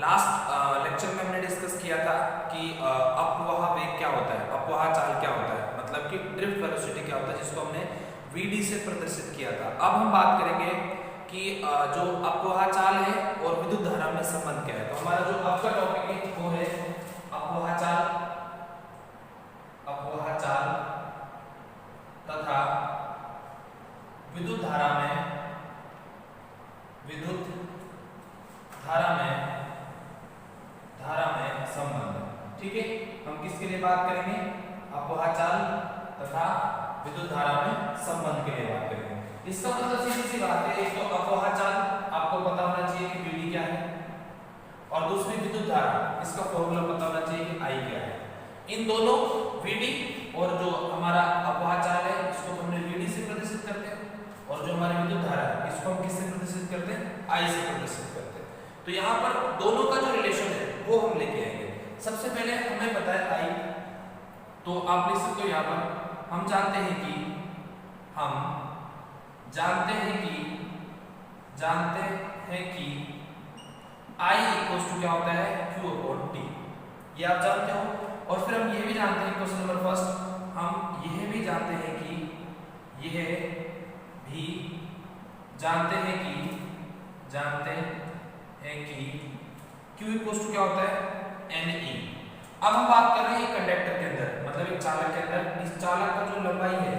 Last lecture में हमने discuss किया था कि अपवाह वेग क्या होता है, अपवाह चाल क्या होता है, मतलब कि ड्रिफ्ट वेलोसिटी क्या होता है, जिसको हमने VD से प्रदर्शित किया था। अब हम बात करेंगे कि जो अपवाह चाल है और विद्युत धारा में संबंध क्या है। तो हमारा जो अब का टॉपिक है वो है अपवाह चाल तथा विद्युत धारा में संबंध। ठीक है, हम किसके लिए बात करेंगे? अपवाह चाल तथा विद्युत धारा में संबंध के लिए बात करेंगे। इसका मतलब सीधी सी बात है, एक तो अपवाह चाल आपको पता होना चाहिए कि VD क्या है, और दूसरी विद्युत धारा, इसका फॉर्मूला पता होना चाहिए कि I क्या है। इन दोनों VD और जो हमारा अपवाह चाल है इसको हमने VD से प्रदर्शित करते हैं, और जो हमारी विद्युत धारा है इसको हम किससे प्रदर्शित करते हैं? I से प्रदर्शित करते हैं। तो यहाँ पर दोनों का जो रिलेशन है वो हम लेके आएंगे। सबसे पहले हमें पता है I, तो आप लिख सकते हो यहाँ पर हम जानते हैं कि I इक्वल्स टू क्या होता है? Q अपॉन T, ये आप जानते हो। और फिर हम ये भी जानते हैं, क्वेश्चन नंबर फर्स्ट, हम यह भी जानते हैं कि Q इक्वल्स टू क्या होता है? Ne। अब हम बात कर रहे हैं कंडक्टर के अंदर, मतलब एक चालक के अंदर, इस चालक का जो लंबाई है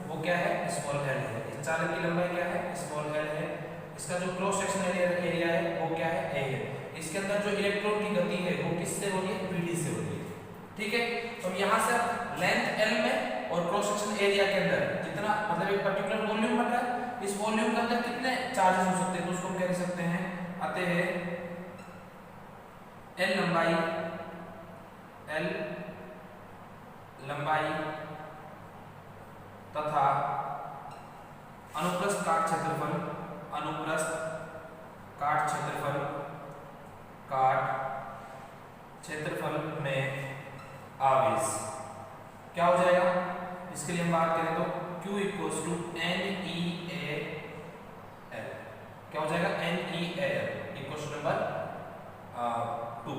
वो क्या है? स्मॉल l है। इस चालक की लंबाई क्या है? स्मॉल l है। इसका जो क्रॉस सेक्शनल एरिया है वो क्या है? A है। इसके अंदर जो इलेक्ट्रॉन की गति है वो किससे हो रही है? VD से हो रही है। ठीक है, तो हम यहाँ से लेंथ l में और क्रॉस सेक्शन एरिया के अंदर जितना, मतलब एक पर्टिकुलर वॉल्यूम बन रहा है, इस वॉल्यूम के अंदर कितने चार्जेस हो सकते हैं, तो उसको हम क्या कह सकते हैं? अतः L लंबाई तथा अनुप्रस्थ काट क्षेत्रफल में आवेश क्या हो जाएगा? इसके लिए हम बात करें तो Q इक्वल्स टू NEAL, क्या हो जाएगा? NEAL equals number 2।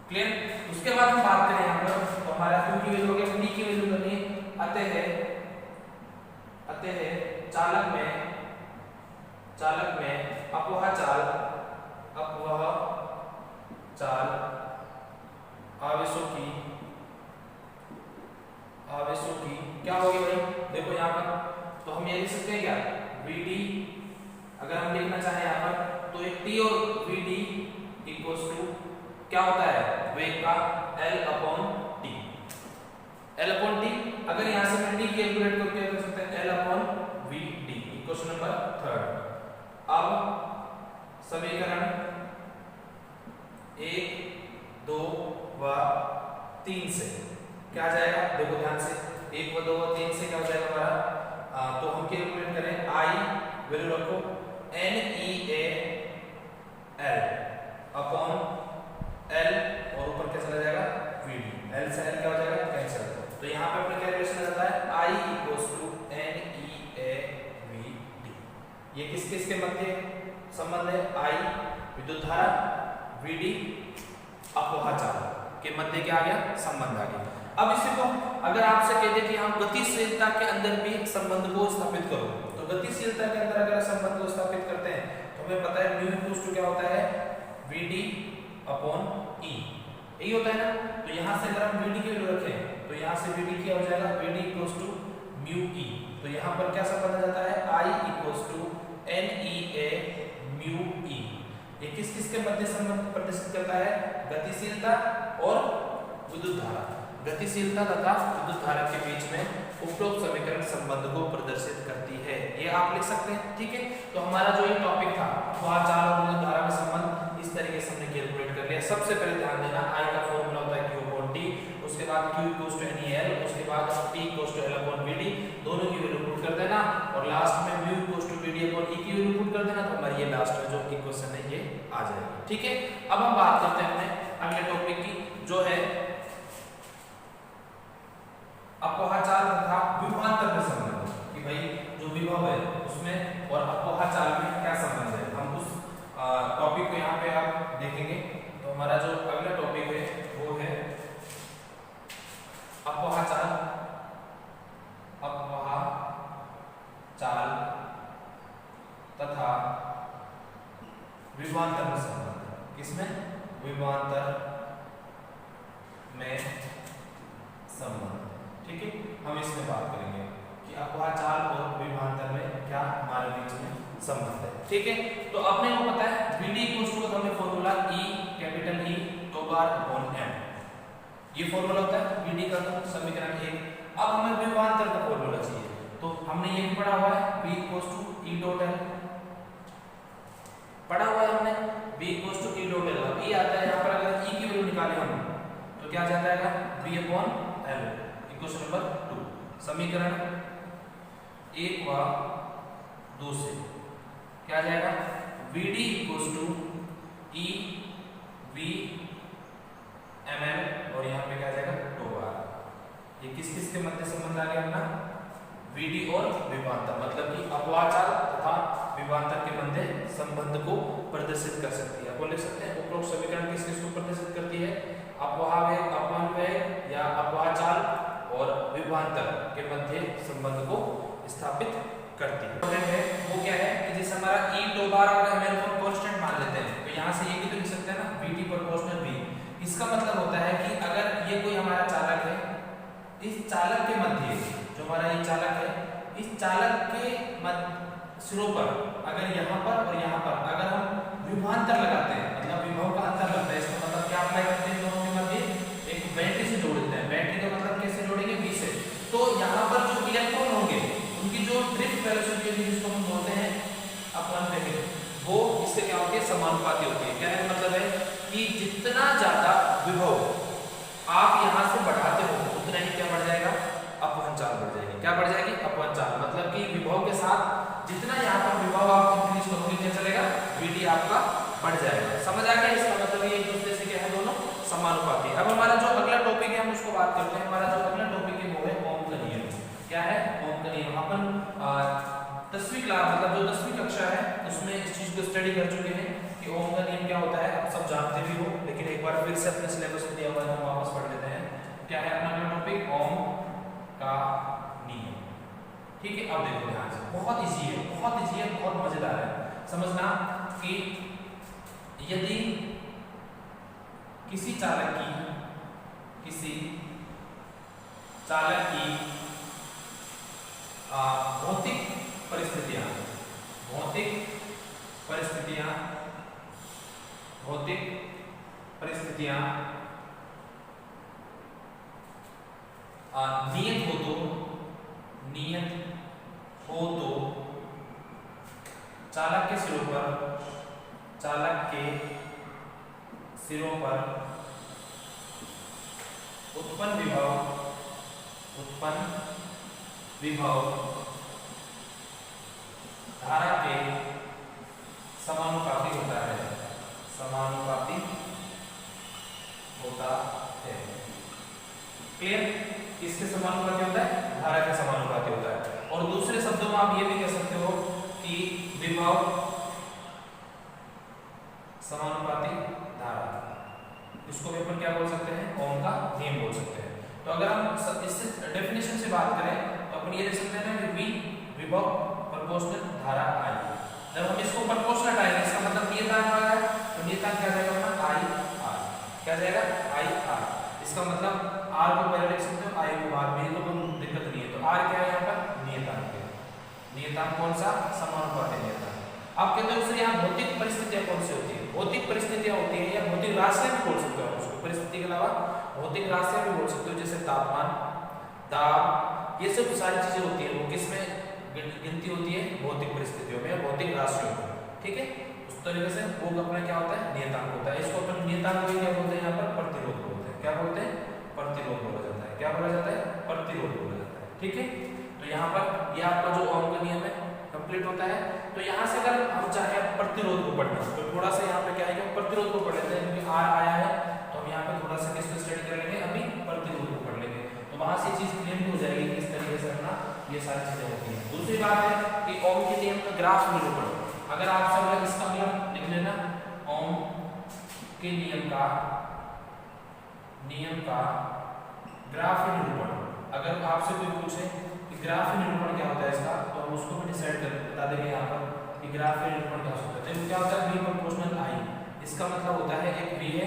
क्लियर? उसके बाद हम बात करें यहाँ पर, तो हमारा Q की वैल्यू क्या है? D की वैल्यू करनी है। अतः चालक में अपवाह चाल आवेशों की क्या होगी भाई? देखो यहाँ पर तो हम ये लिख सकते हैं क्या? VD, अगर हम लिखना चाहें यहाँ पर तो एक T और VD इक्वल्स टू क्या होता है? वेग का L अपॉन T। अगर यहाँ से हम D कैलकुलेट करके कर सकते हैं L upon VD। Question number 3। अब समीकरण 1, 2 व 3 से क्या आ जाएगा? देखो ध्यान से, 1 व 2 व 3 से क्या हो जाएगा हमारा? तो हम कैलकुलेट करें, I वैल्यू रखो NEAL अपॉन L, और ऊपर क्या चला जाएगा? VD। L से L क्या हो जाएगा? कैंसिल। तो यहाँ पे अपना कैलकुलेशन आ जाता है I इक्वल्स टू NEAVD। ये किस के मध्य संबंध है? I विद्युत धारा, VD अपवाह चाल के मध्य क्या आ गया? संबंध आ गया। अब इसी को अगर आपसे कहते कि हम गतिशीलता के अंदर भी संबंध को स्थापित करो, तो गतिशीलता के अंदर अगर संबंध को स्थापित करते हैं तो हमें पता है म्यू इक्वल्स टू क्या होता है? VD अपॉन E, यही होता है ना। तो यहाँ से अगर हम VD की वैल्यू रखें तो यहाँ से VD क्या हो जाएगा? VD equals to mu E। तो यहाँ पर क्या संबंध आ जाता है? I equals to NEA mu E। ये किस के मध्य संबंध प्रदर्शित करता है? गतिशीलता और विद्युत धारा, गतिशीलता तथा विद्युत धारा के बीच में उपरोक्त समीकरण संबंध को प्रदर्शित करती है। ये आप लिख सकते हैं। ठीक है, तो हमारा जो ये टॉपिक था अपवाह चाल और विद्युत धारा में संबंध, इस तरीके से हमने कैलकुलेट कर लिया। सबसे पहले ध्यान देना, I का फॉर्मूला होता है Q अपॉन T, उसके बाद Q इक्वल्स टू NEL, उसके बाद T equals to L upon VD, दोनों की वैल्यू पुट कर देना, और लास्ट में mu equals to VD upon E की वैल्यू पुट कर देना, तो हमारी ये लास्ट में जो इक्वेशन है ये आ जाएगी। ठीक है, अब हम बात करते हैं अपने अगले टॉपिक की, जो है अपवाह चाल तथा विभवांतर में संबंध, कि भाई जो विभव है उसमें और अपवाह चाल में क्या संबंध है। हम उस टॉपिक को यहाँ पे आप देखेंगे। तो हम इसमें बात करेंगे कि अपवाह चाल और विभवांतर में क्या हमारे बीच में संबंध है। ठीक है, तो अपने को पता है VD इक्वल टू हमें formula E capital E tau bar upon m, ये फॉर्मूला होता है VD का, तो समीकरण 1। अब हमें विभवांतर का फॉर्मूला चाहिए, तो हमने ये भी पढ़ा हुआ है V equal to E dot L, पढ़ा हुआ है हमने V equal to E dot L। अब E आता है यहाँ पर, अगर E की वैल्यू निकाले हम तो क्या आ जाएगा V upon L equal number 2। समीकरण 1 व 2 से क्या आ जाएगा VD equal to E V ml और यहाँ पे क्या आ जाएगा टो बार। ये किस किस के मध्य संबंध आ गया अपना VD और विभवांतर, मतलब कि अपवाह चाल तथा विभवांतर के मध्य संबंध को प्रदर्शित कर सकती है। आप लिख सकते हैं उपरोक्त समीकरण किस किस को प्रदर्शित करती है, अपवाह वेग, अपवहन वेग या अपवाह चाल और विभवांतर के मध्य संबंध को स्थापित करती है। वो क्या है कि जैसे हमारा E टो बार अगर हम कांस्टेंट मान लेते हैं तो यहाँ से ये भी तो लिख सकते हैं ना VT प्रोपोर्शनल V। इसका मतलब होता है कि अगर ये कोई हमारा चालक है, इस चालक के मध्य जो हमारा ये चालक है, इस चालक के सिरों पर अगर यहाँ पर और यहाँ पर अगर हम विभवांतर लगाते हैं, मतलब विभव का अंतर लगता है, इसका मतलब क्या अप्लाई करते हैं दोनों के मध्य एक बैटरी से जोड़ देते हैं। बैटरी का मतलब कैसे जोड़ेंगे V से, तो यहाँ पर जो इलेक्ट्रॉन होंगे उनकी जो ड्रिफ्ट वेलोसिटी होगी जिसको हम बोलते हैं अपवहन वेग, वो इससे क्या होती है समानुपाती होती है। कहने का मतलब है कि जितना ज्यादा विभव आप यहाँ से बढ़ाते हो उतना ही क्या बढ़ जाएगा अपवहन चाल बढ़ जाएगी। क्या बढ़ जाएगी अपवहन चाल, मतलब कि विभव के साथ जितना यहाँ पर विभव आप इंक्रीज करोगे क्या चलेगा VD आपका बढ़ जाएगा। समझ आ गया, इसका मतलब ये एक दूसरे से क्या है दोनों समानुपाती। अब हमारा जो अगला टॉपिक है हम उसको बात करते हैं। हमारा जो अगला टॉपिक है वो है ओम का नियम। क्या है ओम का नियम, अपन 10वीं क्लास मतलब जो 10वीं कक्षा है उसमें इस चीज को स्टडी कर चुके हैं कि ओम का नियम क्या होता है, आप सब जानते भी हो, लेकिन एक बार फिर से अपने सिलेबस में दिया हुआ है हम वापस पढ़ लेते हैं। क्या है अपना अगला टॉपिक ओम का नियम। ठीक है, अब देखो ध्यान से, बहुत इजी है, बहुत इजी है, बहुत मजेदार है। समझना कि यदि किसी चालक की भौतिक परिस्थितियां नियत हो तो चालक के सिरों पर उत्पन्न विभव धारा के समानुपाती होता है। क्लियर, किसके समानुपाती होता है, धारा के समानुपाती होता है। और दूसरे शब्दों में आप ये भी कह सकते हो कि विभव समानुपाती धारा, इसको भी अपन क्या बोल सकते हैं ओम का नियम बोल सकते हैं। तो अगर हम इससे डेफिनेशन से बात करें तो अपन ये देख सकते हैं ना कि विभव प्रोपोर्शनल धारा I। जब हम इसको प्रोपोर्शनल आएगा इसका मतलब नियतांक आ गया, तो नियतांक क्या जाएगा अपना IR, क्या जाएगा IR। इसका मतलब R को पहले लिख सकते हो, I को बाद में, तो कोई दिक्कत नहीं है। तो R क्या है यहाँ पर नियतांक है। नियतांक कौन सा, समानुपाती नियतांक। आप कहते हो सर यहाँ भौतिक परिस्थितियां कौन सी होती है, भौतिक परिस्थितियां होती है या भौतिक राशियां भी बोल सकते हो उसको, परिस्थिति के अलावा भौतिक राशियां भी बोल सकते हो, जैसे तापमान, दाब, ये सब सारी चीजें होती है वो किसमें गिनती होती है भौतिक परिस्थितियों में या भौतिक राशियों में। ठीक है, उस तरीके से वो अपना क्या होता है नियतांक होता है। इसको अपन नियतांक को क्या बोलते हैं यहाँ पर प्रतिरोध बोलते हैं। क्या बोलते हैं प्रतिरोध बोला जाता है। क्या बोला जाता है प्रतिरोध बोला जाता है। ठीक है, तो यहाँ पर यह आपका जो ओम का नियम है कंप्लीट होता है। तो यहाँ से अगर हम चाहे प्रतिरोध को पढ़ना तो थोड़ा सा यहाँ पे क्या है कि प्रतिरोध को पढ़ लेते हैं, क्योंकि R आया है तो हम यहाँ पे थोड़ा सा किसको स्टडी कर लेंगे, अभी प्रतिरोध को पढ़ लेंगे। तो वहां से चीज क्लियर हो जाएगी किस तरीके से अपना ये सारी चीजें होती हैं। दूसरी बात है कि ओम के नियम का ग्राफ निरूपण, अगर आप सब इसका मतलब लिख लेना ओम के नियम का ग्राफ निरूपण। अगर आपसे कोई पूछे कि ग्राफ निरूपण क्या होता है इसका, तो हम उसको भी डिसाइड कर बता देंगे यहाँ पर कि ग्राफ निरूपण क्या होता है। तो क्या होता है V प्रोपोर्शनल I, इसका मतलब होता है एक V है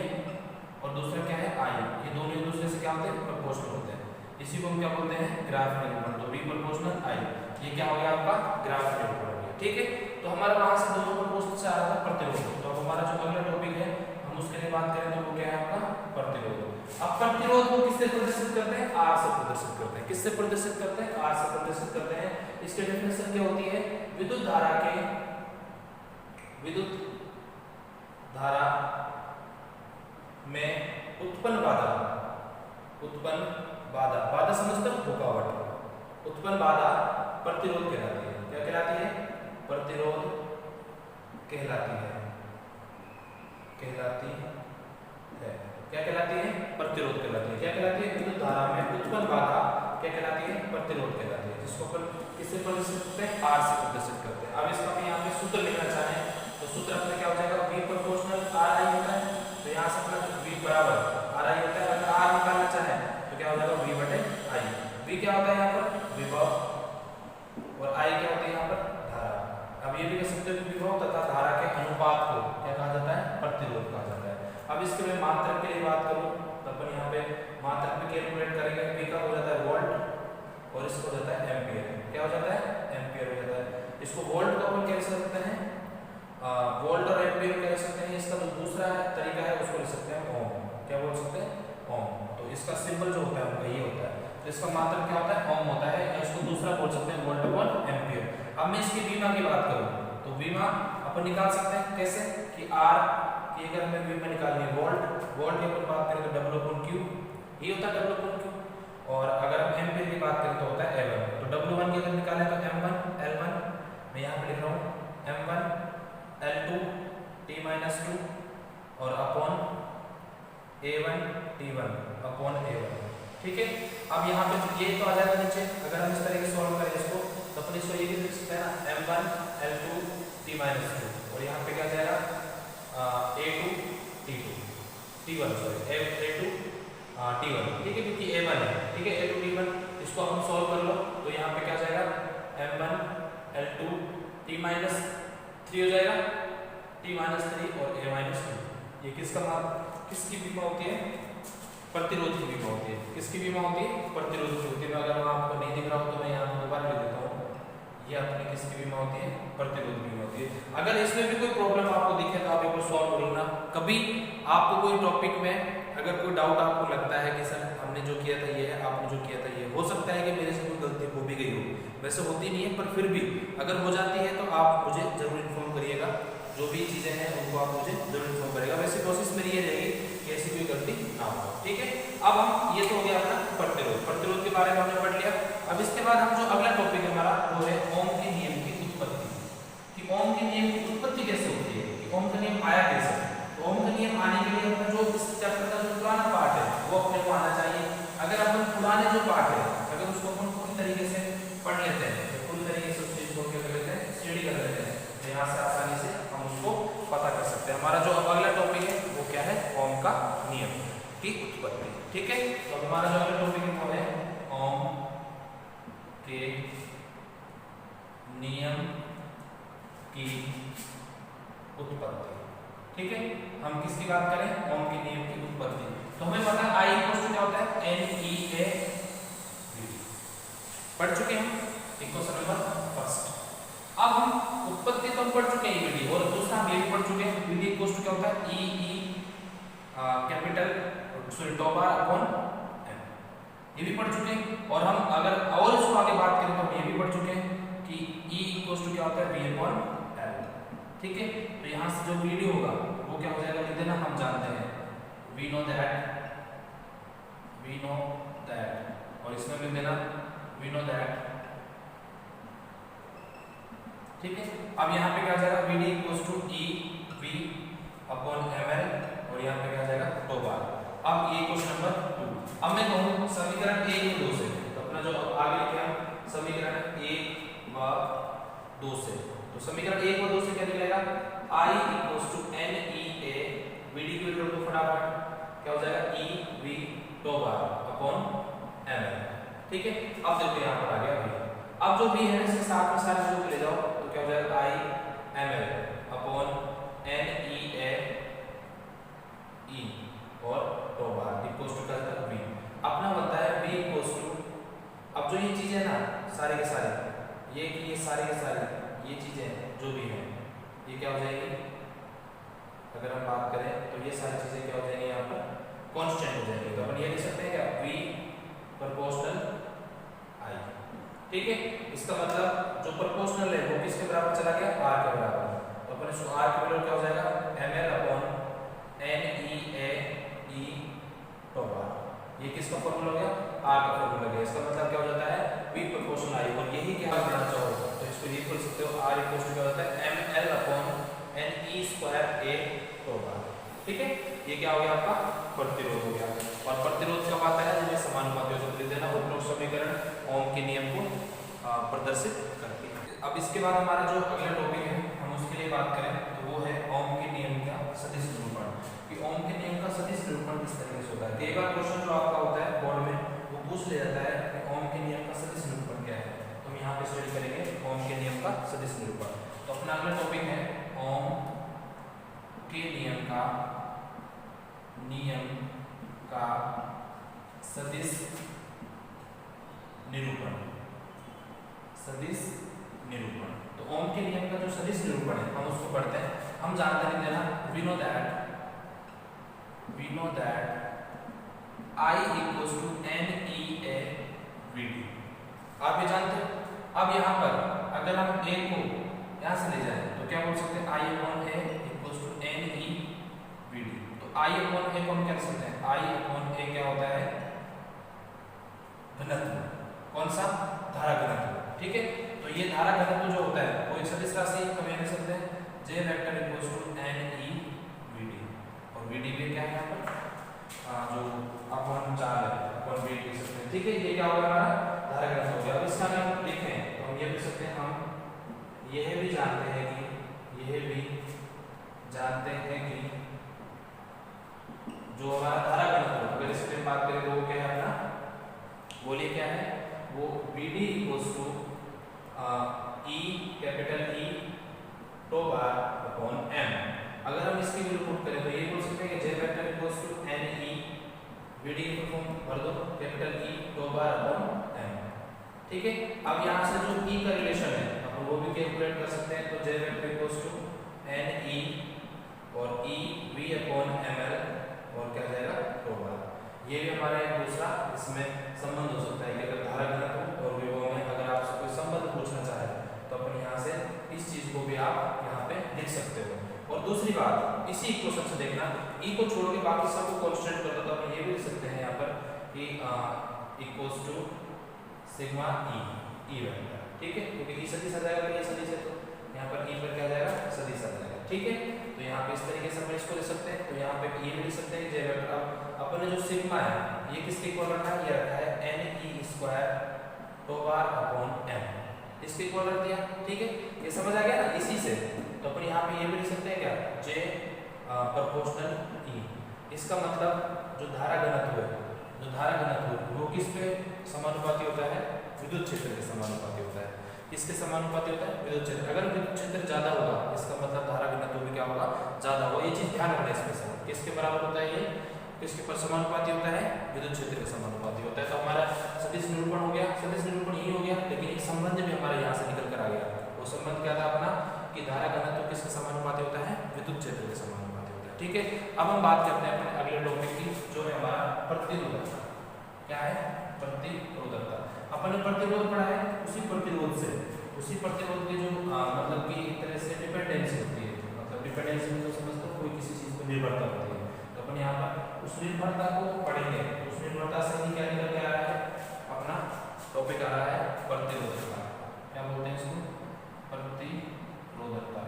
और दूसरा क्या है I, ये दोनों एक दूसरे से क्या होते हैं प्रोपोर्शनल होते हैं। इसी को हम क्या बोलते हैं, ग्राफ निरूपण। तो V प्रोपोर्शनल I, ये क्या हो गया आपका ग्राफ निरूपण हो गया। ठीक है, तो हमारा वहां से दोनों प्रोपोर्शनल से आ रहा था प्रतिरोध। तो अब हमारा जो अगला टॉपिक है हम उसके लिए बात करें तो वो क्या है आपका प्रतिरोध। अब प्रतिरोध को किससे प्रदर्शित करते हैं, R से प्रदर्शित करते हैं। किससे प्रदर्शित करते हैं, R से प्रदर्शित करते हैं। इसकी डेफिनेशन क्या होती है, विद्युत धारा में उत्पन्न बाधा, बाधा समझते हो, रुकावट, उत्पन्न बाधा प्रतिरोध कहलाती है। क्या कहलाती है, प्रतिरोध कहलाती है। क्या कहलाती है, प्रतिरोध कहलाती है। क्या कहलाती है, विद्युत धारा में उत्पन्न बाधा क्या कहलाती है, प्रतिरोध कहलाती है। जिसको अपन किससे प्रदर्शित करते हैं, R से प्रदर्शित करते हैं। अब इसका हम यहाँ पे सूत्र लिखना चाहें तो सूत्र अपने क्या हो जाएगा, V प्रोपोर्शनल RI होता है। तो यहाँ से अपना V बराबर RI होता है। अगर R निकालना चाहें तो क्या हो जाएगा, V बटे I। V क्या होता है यहाँ पर, विभव, और I क्या होता है यहाँ पर, धारा। अब ये भी कह सकते हो विभव तथा धारा के अनुपात को क्या कहा जाता है, प्रतिरोध कहा जाता है। अब इसके मैं मात्रक के लिए बात करूं तो अपन यहाँ पे मात्रक में कैलकुलेट करेंगे। V का हो जाता है वोल्ट और इसको हो जाता है एम्पियर। क्या हो जाता है, एम्पियर हो जाता है। इसको वोल्ट को अपन कह सकते हैं वोल्ट और एम्पियर कह सकते हैं। इसका जो दूसरा तरीका है उसको लिख सकते हैं ओम। क्या बोल सकते हैं, ओम। तो इसका सिंबल जो होता है उनका ये होता है। तो इसका मात्रक क्या होता है, ओम होता है। या इसको दूसरा बोल सकते हैं वोल्ट अपॉन एम्पियर। अब मैं इसकी बीमा की बात करूं तो बीमा अपन निकाल सकते हैं कैसे कि R की अगर हमें बीमा निकालनी है वोल्ट की अपन बात करें तो W अपॉन Q, ये होता है W अपॉन Q। और अगर हम एम्पियर की बात करें तो होता है L1। तो W1 की अगर निकालें तो M1 L1, मैं यहाँ पे लिख रहा हूँ M1 L2 T-2 और upon A1 T1 upon A1। ठीक है, अब यहाँ पे ये तो आ जाएगा नीचे। अगर हम इस तरीके से सॉल्व करें इसको तो अपन इसको ये भी लिख सकते हैं ना, M1 L2 T-2 और यहाँ पे क्या जाएगा A2 T2 T1 sorry A2 T1। ठीक है, क्योंकि A1 है। ठीक है, A2 T1 इसको हम सॉल्व कर लो तो यहाँ पे क्या जाएगा M1 L2 T-3 हो जाएगा, T-3 और A-2। ये किसकी बीमा होती है, प्रतिरोध की बीमा होती है। किसकी बीमा होती है, प्रतिरोध की होती है। अगर मैं आपको नहीं दिख रहा हूँ तो मैं यहाँ दोबारा लिख देता हूँ। ये अपनी किसकी बीमा होती है, प्रतिरोध बीमा होती है। अगर इसमें भी कोई प्रॉब्लम आपको दिखे तो आप एक बार सॉल्व कर लेना। कभी आपको कोई टॉपिक में अगर कोई डाउट आपको लगता है कि सर हमने जो किया था ये है, आपने जो किया था ये, हो सकता है कि मेरे से कोई गलती हो भी गई हो, वैसे होती नहीं है पर फिर भी अगर हो जाती है तो आप मुझे जरूर इन्फॉर्म करिएगा। जो भी चीज़ें हैं उनको आप मुझे जरूर इन्फॉर्म करिएगा। वैसे कोशिश मेरी ये रहेगी कि ऐसी कोई गलती ना हो। ठीक है, अब हम ये तो हो गया अपना प्रतिरोध के बारे में हमने पढ़ लिया। अब इसके बाद हम जो अगला टॉपिक है हमारा वो है ओम के नियम की उत्पत्ति। कि ओम के नियम की उत्पत्ति कैसे होती है, कि ओम का नियम आया कैसे। तो ओम का नियम आने के लिए अपना जो इस चैप्टर का जो पुराना पार्ट है वो अपने को आना चाहिए। अगर अपन पुराने जो पार्ट है अगर उसको अपन पूरी तरीके से पढ़ लेते हैं तो पूरी तरीके से उस चीज को क्या कर लेते हैं, स्टडी कर लेते हैं, तो यहाँ से आसानी से हम उसको पता कर सकते हैं। हमारा जो अगला टॉपिक है वो क्या है, ओम का नियम की उत्पत्ति। ठीक है, तो हमारा जो अगला टॉपिक है वो है ओम के नियम की उत्पत्ति। ठीक है, हम किसकी बात करें, ओम के नियम की उत्पत्ति। तो हमें पता है I इक्वल क्या होता है, NEA पढ़ चुके हैं हम, क्वेश्चन नंबर फर्स्ट। अब हम उत्पत्ति तो हम पढ़ चुके हैं विधि, और दूसरा हम ये भी पढ़ चुके हैं विधि इक्वल क्या होता है, कैपिटल सॉरी टॉ बार अपॉन m, ये भी पढ़ चुके हैं। और हम अगर और इसको आगे बात करें तो हम ये भी पढ़ चुके हैं कि E इक्वल क्या होता है, V अपॉन L। ठीक है, तो यहाँ से जो वीडियो होगा वो क्या हो जाएगा, लिख देना, हम जानते हैं we know that, और इसमें लिख देना we know that। ठीक है, अब यहाँ पे क्या आ जाएगा, VD equal to EV upon ML, और यहाँ पे क्या आ जाएगा टॉ बार। अब ये क्वेश्चन नंबर 2। अब मैं कहूँ समीकरण 1 और 2 से, तो अपना जो आगे लिखे हम समीकरण 1 व 2 से, तो समीकरण 1 और 2 से क्या निकलेगा, I equal to NEA, VD की वैल्यू को फटाफट क्या हो जाएगा, EV tau bar upon ML। ठीक है, अब देखो यहाँ पर आ गया V। अब जो V है इसके साथ में सारे जो ले जाओ तो क्या हो जाएगा, I ML upon NEA E और टॉ बार इक्वल टू क्या होता है V। अपना बनता है V इक्वल टू अब जो ये चीजें ना सारे के सारे ये सारे के सारे ये चीजें जो भी हैं ये क्या हो जाएगी, अगर हम बात करें तो ये सारी चीजें क्या हो जाएंगी यहाँ पर कांस्टेंट हो जाएंगी। तो अपन ये लिख सकते हैं क्या, V प्रोपोर्शनल I। ठीक है, इसका मतलब जो प्रोपोर्शनल है वो किसके बराबर चला गया, R के बराबर। तो अपन इसको R के बराबर क्या हो जाएगा, ml/NEAE टॉप R। ये किसका फॉर्मूला हो गया, R का फॉर्मूला हो गया। इसका मतलब क्या हो जाता है, V प्रोपोर्शनल I। और यही क्या करना चाहो तो इसको ये बोल सकते हो, R इक्वल टू क्या होता है ml/NE² टॉप R। ठीक है, ये क्या हो गया आपका प्रतिरोध हो गया। और प्रतिरोध कब आता है, जब ये समानुपाती हो सकती है ना, उपरोक्त समीकरण ओम के नियम को प्रदर्शित करती है। अब इसके बाद हमारा जो अगला टॉपिक है हम उसके लिए बात करें तो वो है ओम के नियम का सदिश निरूपण। कि ओम के नियम का सदिश निरूपण किस तरीके से होता है। कई बार क्वेश्चन जो आपका होता है बोर्ड में वो पूछ ले जाता है कि ओम के नियम का सदिश निरूपण क्या है। तो हम यहाँ पे स्टडी करेंगे ओम के नियम का सदिश निरूपण। तो अपना अगला टॉपिक है ओम के नियम का सदिश निरूपण। सदिश निरूपण, तो ओम के नियम का जो सदिश निरूपण है हम उसको पढ़ते हैं। हम जानते हैं ना, we know that I equals to NEA VD। आप ये जानते हो। अब यहाँ पर अगर हम A को यहाँ से ले जाएं तो क्या बोल सकते हैं, I upon A equals to NE VD। तो I upon A को हम क्या सकते हैं, I upon A क्या होता है, घनत्व। कौन सा, धारा घनत्व। ठीक है, तो ये धारा घनत्व जो होता है वो एक सदिश राशि हम ये लिख सकते हैं J vector equals to NE VD। और VD भी क्या है यहाँ पर जो अपन 4 है अपन VD लिख सकते हैं। ठीक है, ये क्या होगा हमारा धारा घनत्व हो गया। अब इसका हम लिखें तो हम ये लिख सकते हैं, हम यह भी जानते हैं कि जो हमारा धारा घनत्व, अगर इस पे बात करें तो वो क्या है अपना, बोलिए क्या है वो, VD equals to E capital E tau bar upon M। अगर हम इसकी वैल्यू पुट करें तो ये बोल सकते हैं कि J vector equals to NE VD की फॉर्म भर दो capital E tau bar upon M। ठीक है, अब यहाँ से जो E का रिलेशन है अपन वो भी कैलकुलेट कर सकते हैं। तो J vector equals to NE और E V अपॉन ML और क्या जाएगा टो बार। ये भी हमारा एक दूसरा इसमें संबंध हो सकता है कि अगर धारा घनत्व और विभव में अगर आपसे कोई संबंध पूछना चाहे तो अपन यहाँ से इस चीज को भी आप यहाँ पे लिख सकते हो। और दूसरी बात, इसी इक्वेशन से देखना, E को छोड़ के बाकी सबको कांस्टेंट कर दो तो अपन ये भी लिख सकते हैं यहाँ पर कि equals to sigma E vector. ठीक है, क्योंकि E सदिश आ जाएगा, ये सदिश है तो यहाँ पर E पर क्या जाएगा, सदिश आ जाएगा। ठीक है, तो यहाँ पे इस तरीके से हम इसको लिख सकते हैं। तो यहाँ पे ये भी लिख सकते हैं J वेक्टर। अब अपन ने जो सिग्मा है ये किसके इक्वल रखा है, ये रखा है NE² tau bar upon M, इसके इक्वल रख दिया। ठीक है, ये समझ आ गया ना इसी से। तो अपन यहाँ पे ये भी लिख सकते हैं क्या, J प्रोपोर्शनल E। इसका मतलब जो धारा घनत्व है वो किस पे समानुपाती होता है, विद्युत क्षेत्र के समानुपाती होता है। किसके समानुपाती होता है, विद्युत क्षेत्र। अगर विद्युत क्षेत्र ज्यादा होगा इसका मतलब धारा घनत्व भी क्या होगा, ज्यादा होगा। ये चीज ध्यान रखना इसमें से, किसके बराबर होता है, ये किसके पर समानुपाती होता है, विद्युत क्षेत्र के समानुपाती होता है। तो हमारा सदिश निरूपण हो गया, सदिश निरूपण ही हो गया, लेकिन एक संबंध भी हमारे यहाँ से निकल कर आ गया। वो संबंध क्या था अपना, कि धारा घनत्व किसके समानुपाती होता है, विद्युत क्षेत्र के समानुपाती होता है। ठीक है, अब हम बात करते हैं अपने अगले टॉपिक की, जो है हमारा प्रतिरोधकता। क्या है, प्रतिरोधकता। अपन ने प्रतिरोध पढ़ा है, उसी प्रतिरोध की जो मतलब कि एक तरह से डिपेंडेंसी होती है, मतलब डिपेंडेंसी मतलब समझते हो कोई किसी चीज पर निर्भरता होती है। तो अपन यहाँ पर उस निर्भरता को पढ़ेंगे। उस निर्भरता से ही क्या निकल के आ रहा है, अपना टॉपिक आ रहा है प्रतिरोधकता। क्या बोलते हैं इसको, प्रतिरोधकता।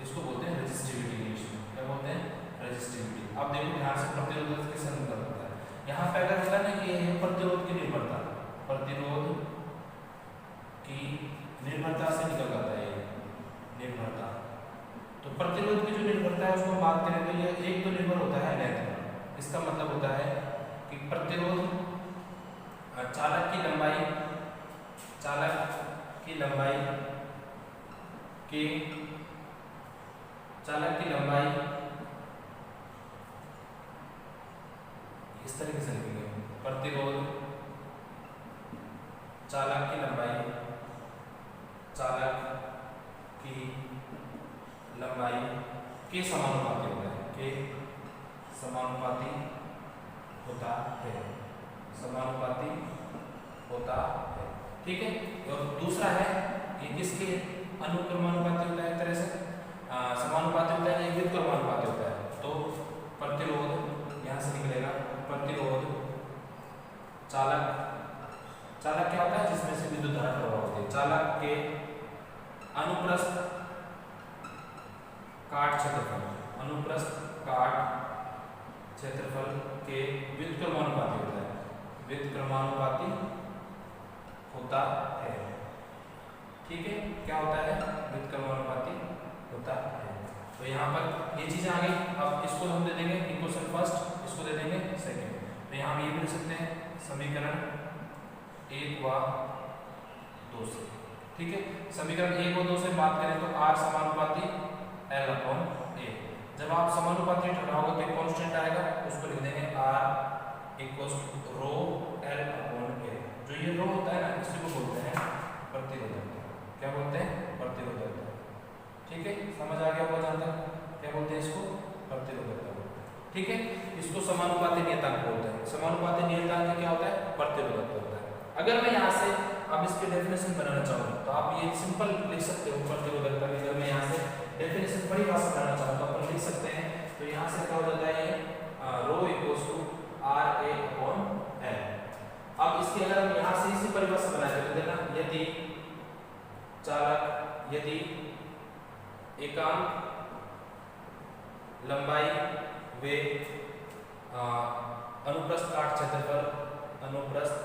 इसको बोलते हैं रेजिस्टिविटी इंग्लिश में। क्या बोलते हैं, रेजिस्टिविटी। अब देखो ध्यान से प्रतिरोधकता किससे निकल होता है। यहाँ पे अगर होता है ना कि ये प्रतिरोध की निर्भरता, प्रतिरोध की निर्भरता से निकल जाता है ये निर्भरता। तो प्रतिरोध की जो निर्भरता है उसको बात करें तो ये एक तो निर्भर होता है लेंथ पर। इसका मतलब होता है कि प्रतिरोध चालक की लंबाई इस तरीके से लिखेंगे, प्रतिरोध ठीक है। और दूसरा है ये किसके अनुक्रमानुपाती होता है, एक तरह से समानुपाती होता है, ये व्युत्क्रमानुपाती होता है। तो प्रतिरोध यहाँ से निकलेगा, प्रतिरोध चालक, चालक क्या होता है जिसमें से विद्युत धारा प्रवाह होती है, चालक के अनुप्रस्थ काट क्षेत्रफल, अनुप्रस्थ काट क्षेत्रफल के व्युत्क्रमानुपाती होता है, व्युत्क्रमानुपाती होता है। ठीक है, क्या होता है, व्युत्क्रमानुपाती होता है। तो यहाँ पर ये चीजें आ गई। अब इसको हम दे देंगे इक्वेशन फर्स्ट, इसको दे देंगे सेकंड। तो यहाँ हम ये भी लिख सकते हैं समीकरण 1 व 2 से। ठीक है, समीकरण 1 व 2 से बात करें तो R समानुपाती L/A। जब आप समानुपाती ठहराओगे तो कांस्टेंट आएगा, उसको लिख देंगे R = रो L/A। जो ये रो होता है ना, इसी को बोलते हैं प्रतिरोधकता। क्या बोलते हैं, प्रतिरोधकता। ठीक है, समझ आ गया होगा जहाँ तक, क्या बोलते हैं इसको, प्रतिरोधकता। ठीक है, इसको समानुपाती नियतांक बोलते हैं। समानुपाती नियतांक क्या होता है, प्रतिरोधकता होता है। अगर मैं यहाँ से अब इसकी डेफिनेशन बनाना चाहूँ तो आप ये सिंपल लिख सकते हो प्रतिरोधकता की। अगर मैं यहाँ से डेफिनेशन बड़ी भाषा में बनाना चाहूँ तो अपन लिख सकते हैं। तो यहाँ से क्या हो जाता है, रो = RA/L। अब इसकी अगर हम यहाँ से इसी परिभाषा बनाए तो देना, यदि चालक, यदि एकांक लंबाई वे अनुप्रस्थ काट क्षेत्रफल, अनुप्रस्थ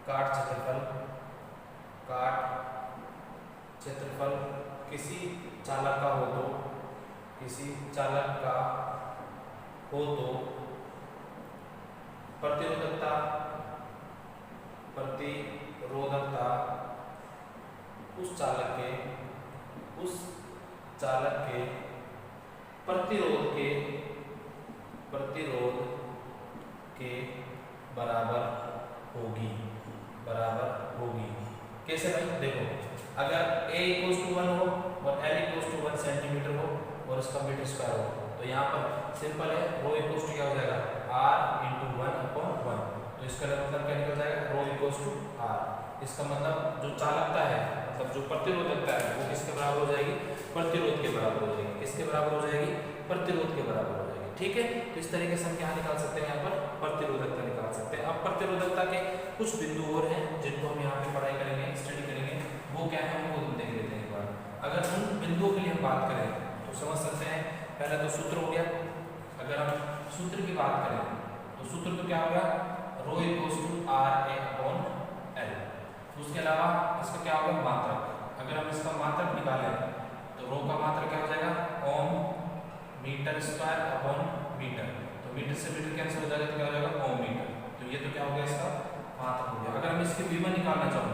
काट क्षेत्रफल किसी चालक का हो तो, किसी चालक का हो तो प्रतिरोधकता उस चालक के प्रतिरोध के बराबर होगी। कैसे भाई, देखो अगर A = 1 हो और L = 1 सेंटीमीटर हो और इसका मीटर स्क्वायर हो, तो यहाँ पर सिंपल है, रो क्या हो जाएगा, R × 1/1। तो इसका मतलब क्या निकल जाएगा, रो = R। इसका मतलब जो चालकता है, मतलब जो प्रतिरोधकता है, वो किसके बराबर हो जाएगी, प्रतिरोध के बराबर हो जाएगी। किसके बराबर हो जाएगी, प्रतिरोध के बराबर हो जाएगी। ठीक है, तो इस तरीके से हम क्या निकाल सकते हैं, यहाँ पर प्रतिरोधकता निकाल सकते हैं। अब प्रतिरोधकता के कुछ बिंदु और हैं जिनको हम यहाँ पे पढ़ाई करेंगे, स्टडी करेंगे। वो क्या है, हमको देख लेते हैं एक बार। अगर उन बिंदुओं के लिए हम बात करें तो समझ सकते हैं। पहला तो सूत्र हो गया। अगर हम सूत्र की बात करें तो सूत्र तो क्या होगा, रो = RA/L। उसके अलावा इसका क्या होगा, मात्रक। अगर हम इसका मात्रक निकालें तो रो का मात्रक क्या हो जाएगा, ओम मीटर/मीटर। तो मीटर से मीटर कैंसिल हो जाएगा तो क्या हो जाएगा, ओम मीटर। तो ये तो क्या हो गया, इसका मात्रक हो गया। अगर हम इसकी विमा निकालना चाहूँ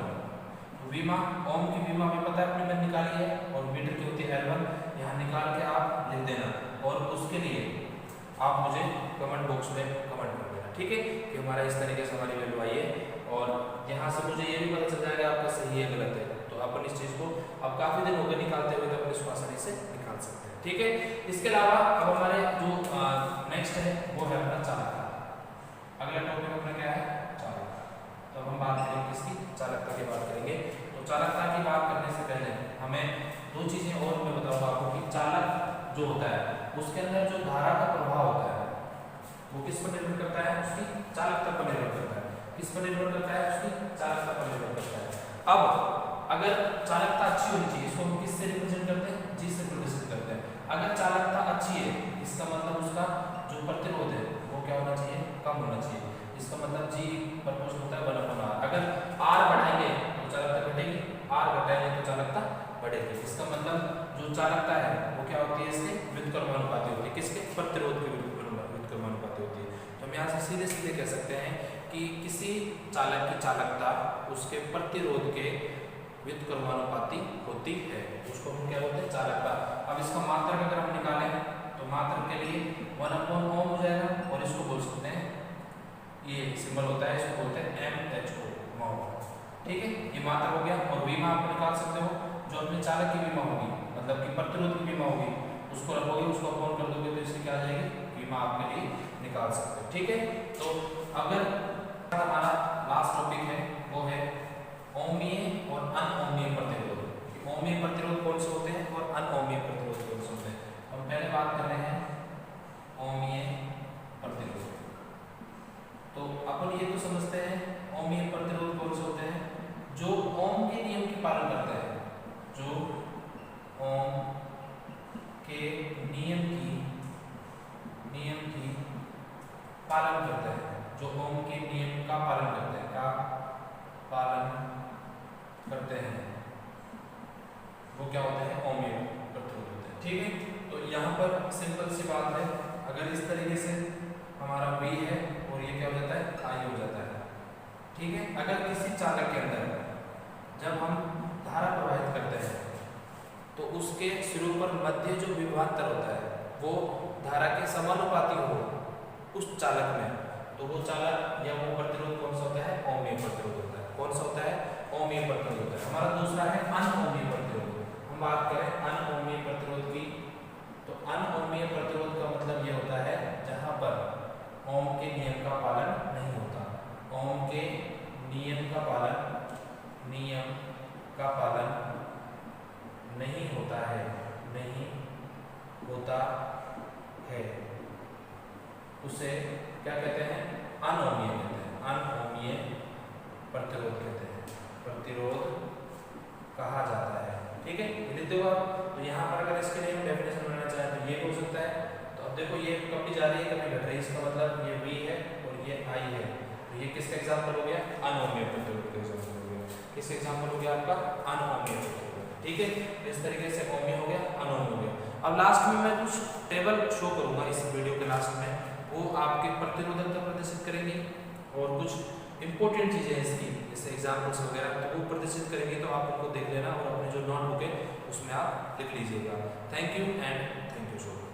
तो विमा, ओम की विमा भी पता है अपने मैंने निकाली है, और मीटर की होती है L1। यहाँ निकाल के आप लिख देना, और उसके लिए आप मुझे कमेंट बॉक्स में कमेंट कर देना। ठीक है, कि हमारा इस तरीके से हमारी वैल्यू आई है, और यहाँ से मुझे ये भी पता चल जाएगा आपका सही है गलत है। तो अपन इस चीज़ को अब काफ़ी दिन हो गए निकालते हुए, तो अपन इसको आसानी से निकाल सकते हैं। ठीक है, इसके अलावा अब हमारे जो नेक्स्ट है वो है अपना चालकता। अगला टॉपिक अपना क्या है, चालकता। तो हम बात करेंगे किसकी, चालकता की बात करेंगे। तो चालकता की बात करने से पहले हमें दो चीज़ें और मैं बताऊँगा आपको कि चालक जो होता है उसके अंदर जो धारा का प्रभाव होता है वो किस पर निर्भर करता है, उसकी चालकता पर निर्भर करता है। किस पर निर्भर करता है, उसकी चालकता पर निर्भर करता है। अब अगर चालकता अच्छी होनी चाहिए, इसको हम किससे रिप्रेजेंट करते हैं, जी से रिप्रेजेंट करते हैं। अगर चालकता अच्छी है, इसका मतलब उसका जो प्रतिरोध है वो क्या होना चाहिए, कम होना चाहिए। इसका मतलब जी प्रपोर्शनल होता है 1/R। अगर R बढ़ाएंगे तो चालकता घटेगी, R घटाएंगे तो चालकता बढ़ेगी। इसका मतलब जो चालकता है वो क्या होती है, इसके व्युत्क्रमानुपाती होती है। किसके, प्रतिरोध के व्युत्क्रमानुपाती होती है। तो हम यहाँ से सीधे सीधे कह सकते हैं कि किसी चालक की चालकता उसके प्रतिरोध के व्युत्क्रमानुपाती होती है, उसको हम क्या बोलते हैं, चालकता। अब इसका मात्रक अगर हम निकालें तो मात्रक के लिए 1/ओम हो जाएगा, और इसको बोल सकते हैं, ये सिंबल होता है, इसको बोलते हैं MHO, मो। ठीक है, ये मात्रक हो गया। और विमा आप निकाल सकते हो, जो अपने चालक की विमा होगी, मतलब कि प्रतिरोध की विमा होगी, उसको रखोगे, उसको अपॉन कर दोगे तो इससे क्या आ जाएगी, विमा आपके लिए निकाल सकते हो। ठीक है, तो अगर हमारा लास्ट टॉपिक है वो है ओमीय और अनओमीय प्रतिरोध। ओमीय प्रतिरोध कौन से होते हैं और अनओमीय प्रतिरोध कौन से होते हैं। हम पहले बात कर रहे हैं ओमीय प्रतिरोध। तो अपन ये तो समझते हैं ओमीय प्रतिरोध कौन से होते हैं, जो ओम के नियम की पालन करते हैं, जो ओम के नियम की पालन करते हैं, जो ओम के नियम का पालन करते हैं, वो क्या होते हैं, ओमीय प्रतिरोध होते हैं। ठीक है, तो यहाँ पर सिंपल सी बात है, अगर इस तरीके से हमारा V है और ये क्या हो जाता है, I हो जाता है। ठीक है, अगर किसी चालक के अंदर जब हम धारा प्रवाहित करते हैं तो उसके सिरों पर मध्य जो विभवांतर होता है वो धारा के समानुपाती हो उस चालक में, तो वो चालक या वो प्रतिरोध कौन सा होता है, ओमीय प्रतिरोध होता है। कौन सा होता है, ओमीय प्रतिरोध होता है। हमारा दूसरा है अनओमीय प्रतिरोध। हम बात करें अनओमीय प्रतिरोध की, तो अनओमीय प्रतिरोध का मतलब ये होता है जहां पर ओम के नियम का पालन नहीं होता, ओम के नियम का पालन नहीं होता है, उसे क्या कहते हैं, अनओमीय कहते हैं, अनओमीय प्रतिरोध कहते हैं, प्रतिरोध कहा जाता है। ठीक है, लिखते हो आप। तो यहाँ पर अगर इसके लिए हम डेफिनेशन बनाना चाहें तो ये हो सकता है। तो अब देखो ये कभी जा रही है कभी घट रही है, इसका मतलब ये V है और ये I है, तो ये किसका एग्जाम्पल हो गया, अनओमीय प्रतिरोध का एग्जाम्पल हो गया। किसका एग्जाम्पल हो गया आपका, अनओमीय प्रतिरोध। ठीक है, इस तरीके से ओमीय हो गया, अनओमीय हो गया। अब लास्ट में मैं कुछ टेबल शो करूंगा इस वीडियो के लास्ट में, वो आपके प्रतिरोधकता प्रदर्शित करेंगे और कुछ इंपॉर्टेंट चीजें हैं इसकी, जैसे एग्जाम्पल्स वगैरह, तो वो प्रदर्शित करेंगे, तो आप उनको देख लेना और अपनी जो नोटबुक है उसमें आप लिख लीजिएगा। Thank you and thank you so much.